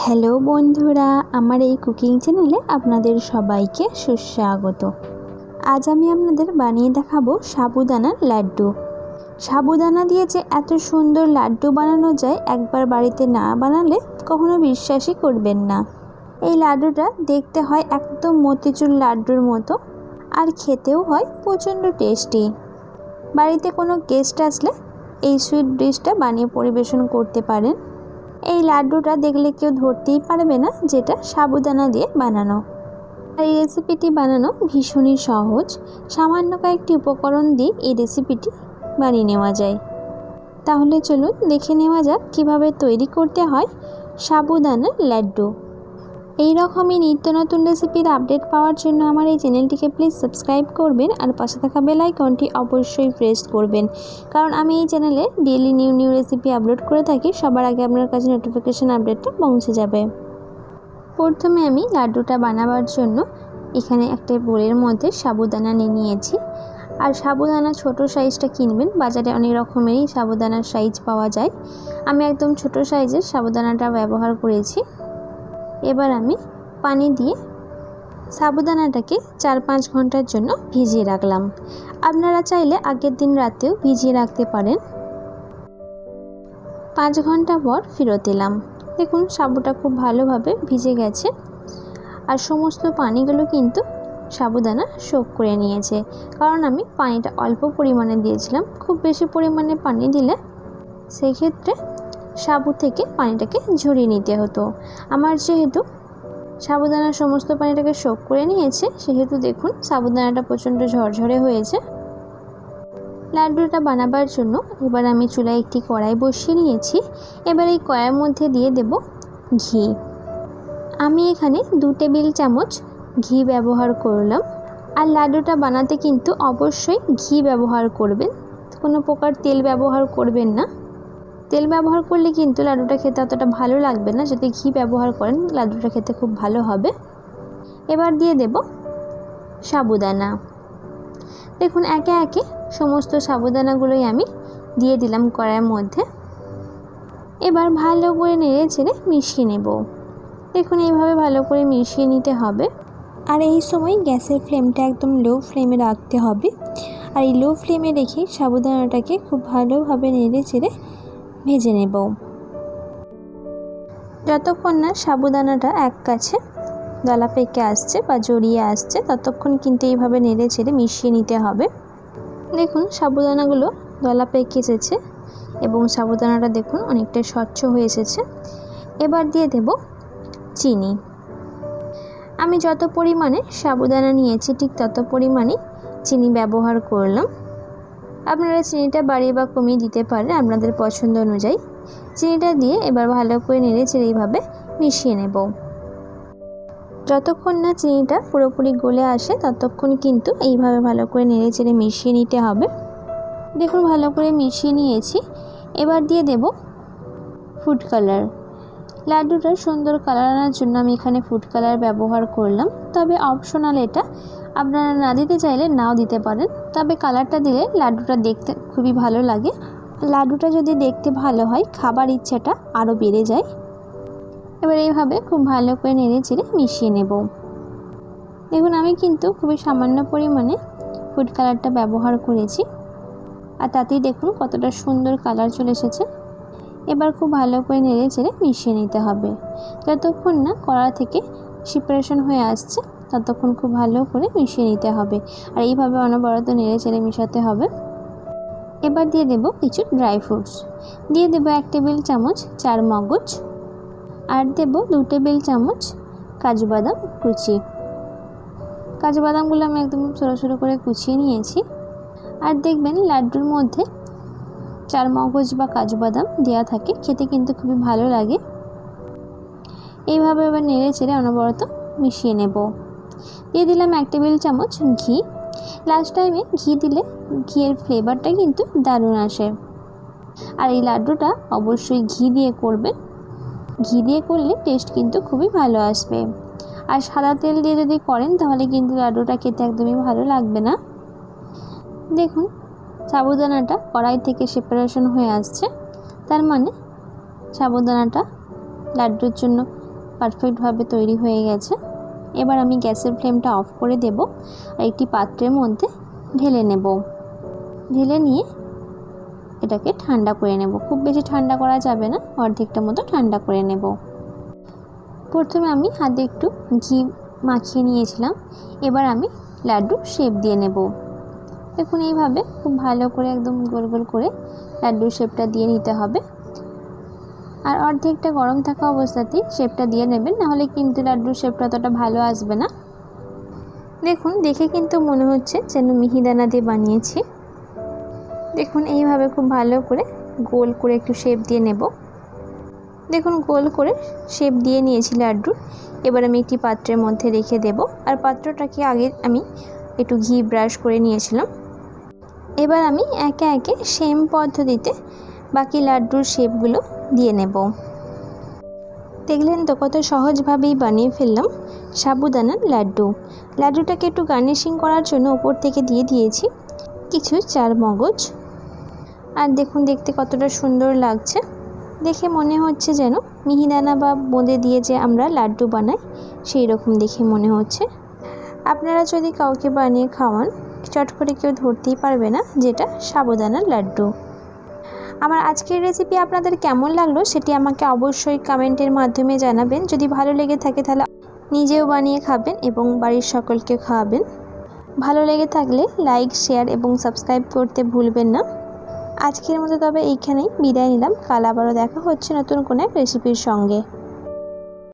Hello বন্ধুরা, আমার এই কুকিং চ্যানেলে আপনাদের সবাইকে সুস্বাগত। আজ আমি আপনাদের বানিয়ে দেখাবো সাবুদানার লাড্ডু। সাবুদানা দিয়ে যে এত সুন্দর লাড্ডু বানানো যায়, একবার বাড়িতে না বানালে কখনো বিশ্বাসই করবেন না। এই লাড্ডুটা দেখতে হয় একদম মতিচুর লাড্ডুর মতো, আর খেতেও হয় প্রচণ্ড টেস্টি। বাড়িতে কোনো গেস্ট আসলে এই সুইট ডিশটা বানিয়ে পরিবেশন করতে পারেন। এই লাড্ডুটা দেখলে কেউ ধরতেই পারবে না যেটা সাবুদানা দিয়ে বানানো। আর এই রেসিপিটি বানানো ভীষণই সহজ। সামান্য কয়েকটি উপকরণ দিয়ে এই রেসিপিটি বানিয়ে নেওয়া যায়। তাহলে চলুন দেখে নেওয়া যাক কীভাবে তৈরি করতে হয় সাবুদানার লাড্ডু। এই রকমই নিত্য নতুন রেসিপির আপডেট পাওয়ার জন্য আমার এই চ্যানেলটিকে প্লিজ সাবস্ক্রাইব করবেন, আর পাশে থাকা বেল আইকনটি অবশ্যই প্রেস করবেন, কারণ আমি এই চ্যানেলে ডেইলি নিউ রেসিপি আপলোড করে থাকি। সবার আগে আপনার কাছে নোটিফিকেশান আপডেটটা পৌঁছে যাবে। প্রথমে আমি লাড্ডুটা বানাবার জন্য এখানে একটা বোলের মধ্যে সাবুদানা নিয়ে নিয়েছি। আর সাবুদানা ছোট সাইজটা কিনবেন, বাজারে অনেক রকমেরই সাবুদানার সাইজ পাওয়া যায়। আমি একদম ছোট সাইজের সাবুদানাটা ব্যবহার করেছি। এবার আমি পানি দিয়ে সাবুদানাটাকে 4-5 ঘন্টার জন্য ভিজিয়ে রাখলাম। আপনারা চাইলে আগের দিন রাতেও ভিজিয়ে রাখতে পারেন। 5 ঘন্টা পর ফেরত এলাম। দেখুন সাবুটা খুব ভালোভাবে ভিজে গেছে, আর সমস্ত পানিগুলো কিন্তু সাবুদানা শোক করে নিয়েছে। কারণ আমি পানিটা অল্প পরিমাণে দিয়েছিলাম। খুব বেশি পরিমাণে পানি দিলে সেক্ষেত্রে সাবু থেকে পানিটাকে ঝরিয়ে নিতে হতো। আমার যেহেতু সাবুদানার সমস্ত পানিটাকে শোক করে নিয়েছে, সেহেতু দেখুন সাবুদানাটা প্রচণ্ড ঝরঝরে হয়েছে। লাড্ডুটা বানাবার জন্য এবার আমি চুলায় একটি কড়াই বসিয়ে নিয়েছি। এবার এই কড়াইয়ের মধ্যে দিয়ে দেব ঘি। আমি এখানে 2 টেবিল চামচ ঘি ব্যবহার করলাম। আর লাড্ডুটা বানাতে কিন্তু অবশ্যই ঘি ব্যবহার করবেন, কোনো প্রকার তেল ব্যবহার করবেন না। তেল ব্যবহার করলে কিন্তু লাড্ডুটা খেতে অতটা ভালো লাগবে না। যদি ঘি ব্যবহার করেন লাড্ডুটা খেতে খুব ভালো হবে। এবার দিয়ে দেব সাবুদানা। দেখুন একে একে সমস্ত সাবুদানাগুলোই আমি দিয়ে দিলাম কড়াইয়ের মধ্যে। এবার ভালো করে নেড়ে চেড়ে মিশিয়ে নেব। দেখুন এইভাবে ভালো করে মিশিয়ে নিতে হবে। আর এই সময় গ্যাসের ফ্লেমটা একদম লো ফ্লেমে রাখতে হবে। আর এই লো ফ্লেমে রেখে সাবুদানাটাকে খুব ভালোভাবে নেড়ে চেড়ে ভেজে নেব। যতক্ষণ না সাবুদানাটা এক কাছে দলা পেকে আসছে বা জড়িয়ে আসছে, ততক্ষণ কিন্তু এইভাবে নেড়ে চেড়ে মিশিয়ে নিতে হবে। দেখুন সাবুদানাগুলো দলা পেকে এসেছে এবং সাবুদানাটা দেখুন অনেকটা স্বচ্ছ হয়ে এসেছে। এবার দিয়ে দেব চিনি। আমি যত পরিমাণে সাবুদানা নিয়েছি ঠিক তত পরিমাণে চিনি ব্যবহার করলাম। আপনারা চিনিটা বাড়িয়ে বা কমিয়ে দিতে পারেন আপনাদের পছন্দ অনুযায়ী। চিনিটা দিয়ে এবার ভালো করে নেড়ে চেড়ে এইভাবে মিশিয়ে নেব। যতক্ষণ না চিনিটা পুরোপুরি গলে আসে ততক্ষণ কিন্তু এইভাবে ভালো করে নেড়ে চেড়ে মিশিয়ে নিতে হবে। দেখুন ভালো করে মিশিয়ে নিয়েছি। এবার দিয়ে দেব ফুড কালার। লাড্ডুটার সুন্দর কালার আনার জন্য আমি এখানে ফুড কালার ব্যবহার করলাম, তবে অপশনাল এটা। আপনারা না দিতে চাইলে নাও দিতে পারেন, তবে কালারটা দিলে লাড্ডুটা দেখতে খুবই ভালো লাগে। লাড্ডুটা যদি দেখতে ভালো হয় খাবার ইচ্ছাটা আরও বেড়ে যায়। এবার এইভাবে খুব ভালো করে নেড়ে চেড়ে মিশিয়ে নেব। দেখুন আমি কিন্তু খুবই সামান্য পরিমাণে ফুড কালারটা ব্যবহার করেছি, আর তাতেই দেখুন কতটা সুন্দর কালার চলে এসেছে। এবার খুব ভালো করে নেড়ে চেড়ে মিশিয়ে নিতে হবে। যতক্ষণ না কড়া থেকে সেপারেশন হয়ে আসছে ততক্ষণ খুব ভালো করে মিশিয়ে নিতে হবে। আর এইভাবে অনবরত নেড়ে চেড়ে মিশাতে হবে। এবার দিয়ে দেব কিছু ড্রাই ফ্রুটস। দিয়ে দেব 1 টেবিল চামচ চার মগজ, আর দেব 2 টেবিল চামচ কাজু বাদাম কুচি। কাজু বাদামগুলো আমি একদম ছোটো ছোটো করে কুচিয়ে নিয়েছি। আর দেখবেন লাড্ডুর মধ্যে চার মগজ বা কাজু বাদাম দেওয়া থাকে, খেতে কিন্তু খুবই ভালো লাগে। এইভাবে এবার নেড়ে চেড়ে অনবরত মিশিয়ে নেব। দিয়ে দিলাম 1 টেবিল চামচ ঘি। লাস্ট টাইমে ঘি দিলে ঘিয়ের ফ্লেভারটা কিন্তু দারুণ আসে। আর এই লাড্ডুটা অবশ্যই ঘি দিয়ে করবেন। ঘি দিয়ে করলে টেস্ট কিন্তু খুবই ভালো আসবে। আর সাদা তেল দিয়ে যদি করেন তাহলে কিন্তু লাড্ডুটা খেতে একদমই ভালো লাগবে না। দেখুন সাবুদানাটা কড়াই থেকে সেপারেশন হয়ে আসছে, তার মানে সাবুদানাটা লাড্ডুর জন্য পারফেক্টভাবে তৈরি হয়ে গেছে। এবার আমি গ্যাসের ফ্লেমটা অফ করে দেব আর একটি পাত্রের মধ্যে ঢেলে নেব। ঢেলে নিয়ে এটাকে ঠান্ডা করে নেব। খুব বেশি ঠান্ডা করা যাবে না, অর্ধেকটা মতো ঠান্ডা করে নেব। প্রথমে আমি হাতে একটু ঘি মাখিয়ে নিয়েছিলাম। এবার আমি লাড্ডু শেপ দিয়ে নেব। দেখুন এইভাবে খুব ভালো করে একদম গোল গোল করে লাড্ডুর শেপটা দিয়ে নিতে হবে। আর অর্ধেকটা গরম থাকা অবস্থাতেই শেপটা দিয়ে নেবেন, নাহলে কিন্তু লাড্ডুর শেপটা অতটা ভালো আসবে না। দেখুন দেখে কিন্তু মনে হচ্ছে যেন মিহিদানা দিয়ে বানিয়েছি। দেখুন এইভাবে খুব ভালো করে গোল করে একটু শেপ দিয়ে নেব। দেখুন গোল করে শেপ দিয়ে নিয়েছি লাড্ডুর। এবার আমি একটি পাত্রের মধ্যে রেখে দেব। আর পাত্রটাকে আগে আমি একটু ঘি ব্রাশ করে নিয়েছিলাম। এবার আমি একে একে সেম পদ্ধতিতে বাকি লাড্ডুর শেপগুলো দিয়ে নেব। দেখলেন তো কত সহজভাবেই বানিয়ে ফেললাম সাবুদানার লাড্ডু। লাড্ডুটাকে একটু গার্নিশিং করার জন্য উপর থেকে দিয়ে দিয়েছি কিছু চারমগজ। আর দেখুন দেখতে কতটা সুন্দর লাগছে। দেখে মনে হচ্ছে যেন মিহিদানা বা বোঁদে দিয়ে যে আমরা লাড্ডু বানাই সেই রকম দেখে মনে হচ্ছে। আপনারা যদি কাউকে বানিয়ে খাওয়ান, চট করে কেউ ধরতেই পারবে না যেটা সাবুদানার লাড্ডু। আমার আজকের রেসিপি আপনাদের কেমন লাগলো সেটি আমাকে অবশ্যই কমেন্টের মাধ্যমে জানাবেন। যদি ভালো লেগে থাকে তাহলে নিজেও বানিয়ে খাবেন এবং বাড়ির সকলকে খাওয়াবেন। ভালো লেগে থাকলে লাইক, শেয়ার এবং সাবস্ক্রাইব করতে ভুলবেন না। আজকের মতো তবে এইখানেই বিদায় নিলাম। কাল আবারও দেখা হচ্ছে নতুন কোনো এক রেসিপির সঙ্গে।